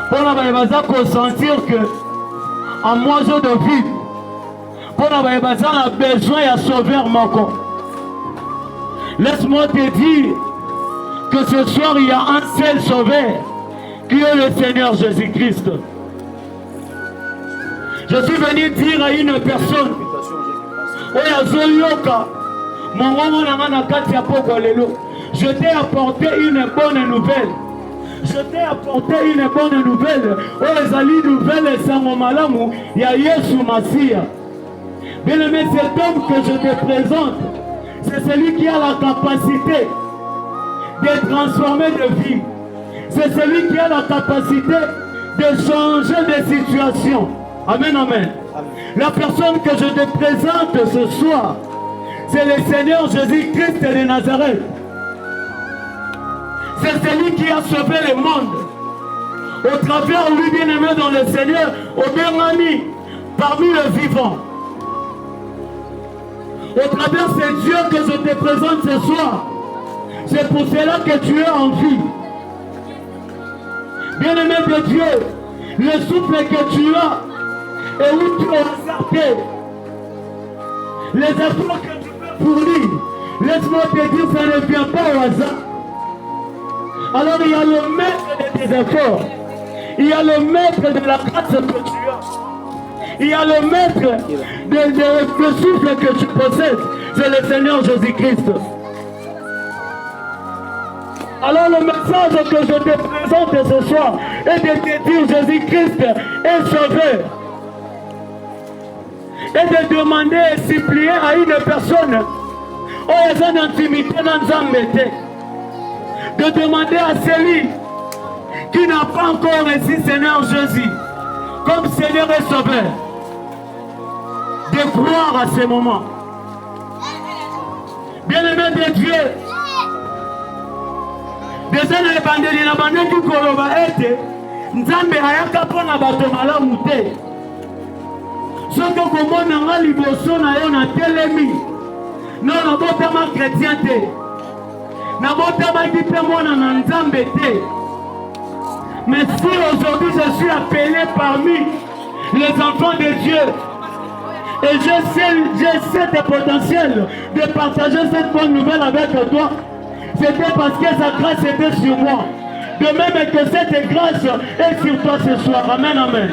Pour nous sentir que en moiseau de vie, pour nous a besoin de sauveur mon corps. Laisse-moi te dire que ce soir il y a un seul sauveur qui est le Seigneur Jésus-Christ. Je suis venu dire à une personne, je t'ai apporté une bonne nouvelle. Je t'ai apporté une bonne nouvelle. Oh, les nouvelles sans malamu, il y a Yesu Massia. Bien aimé, cet homme que je te présente, c'est celui qui a la capacité de transformer de vie. C'est celui qui a la capacité de changer de situation. Amen, amen. La personne que je te présente ce soir, c'est le Seigneur Jésus-Christ de Nazareth. C'est celui qui a sauvé le monde. Au travers lui, bien-aimé dans le Seigneur, au bien-ami, parmi les vivants. Au travers de ce Dieu que je te présente ce soir, c'est pour cela que tu es en vie. Bien-aimé de Dieu, le souffle que tu as et où tu as sorti, les efforts que tu peux fournir, laisse-moi te dire, ça ne vient pas au hasard. Alors il y a le maître de tes efforts, il y a le maître de la grâce que tu as, il y a le maître de souffle que tu possèdes, c'est le Seigneur Jésus-Christ. Alors le message que je te présente ce soir est de te dire Jésus-Christ est sauveur. Et de demander et supplier à une personne où ils ont une intimité dans Zambété. De demander à celui qui n'a pas encore reçu Seigneur Jésus comme Seigneur et Sauveur de croire à ce moment. Bien-aimé de Dieu, déjà dans les bandits qui koloba ete Nzambe ayaka pona bato malamu te. Soki okomona nga liboso na yo na telemi non nabotama chrétien te, nabotamaki mpe mwana na Nzambe te. Mais si aujourd'hui je suis appelé parmi les enfants de Dieu et j'ai cet potentiel de partager cette bonne nouvelle avec toi, c'était parce que sa grâce était sur moi. De même que cette grâce est sur toi ce soir. Amen, amen.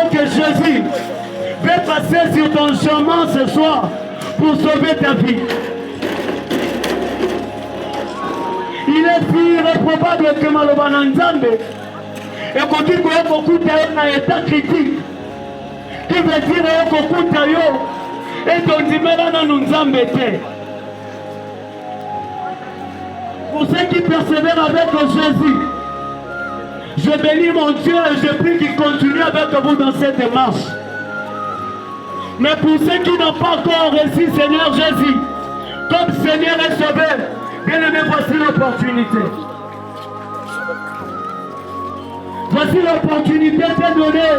Que Jésus va passer sur ton chemin ce soir pour sauver ta vie. Il est plus improbable que Malobana Nzambe et qu'on dit qu'il y a beaucoup d'état critique qui veut dire qu'il y a beaucoup de et qu'on dit maintenant nous Nzambe. Pour ceux qui persévèrent avec Jésus, je bénis mon Dieu et je prie qu'il continue avec vous dans cette démarche. Mais pour ceux qui n'ont pas encore reçu Seigneur Jésus comme Seigneur et Sauveur, bien aimé, voici l'opportunité. Voici l'opportunité de donner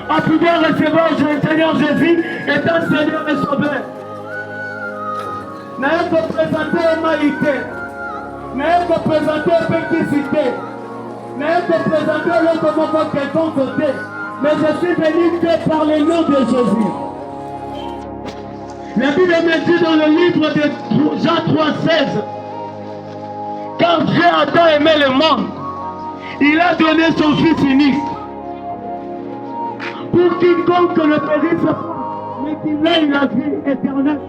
à pouvoir recevoir le Seigneur Jésus étant Seigneur et Sauveur. N'a pas présenté une maïté, n'a pas présenté une péquicité, n'a pas présenté l'autre moment quelconque côté, mais je suis venu que par le nom de Jésus. La Bible me dit dans le livre de Jean 3,16, car Dieu a tant aimé le monde, il a donné son Fils unique, pour quiconque ne périsse pas, mais qu'il ait la vie éternelle.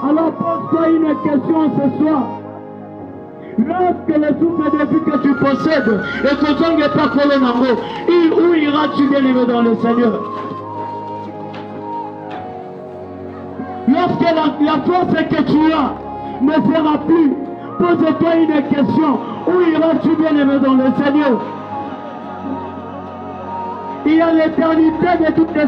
Alors pose-toi une question ce soir. Lorsque le souffle de vie que tu possèdes et que tu n'es pas collé en haut, où iras-tu bien aimé dans le Seigneur? Lorsque la force que tu as ne sera plus, pose-toi une question. Où iras-tu bien aimé dans le Seigneur? Il y a l'éternité de toutes les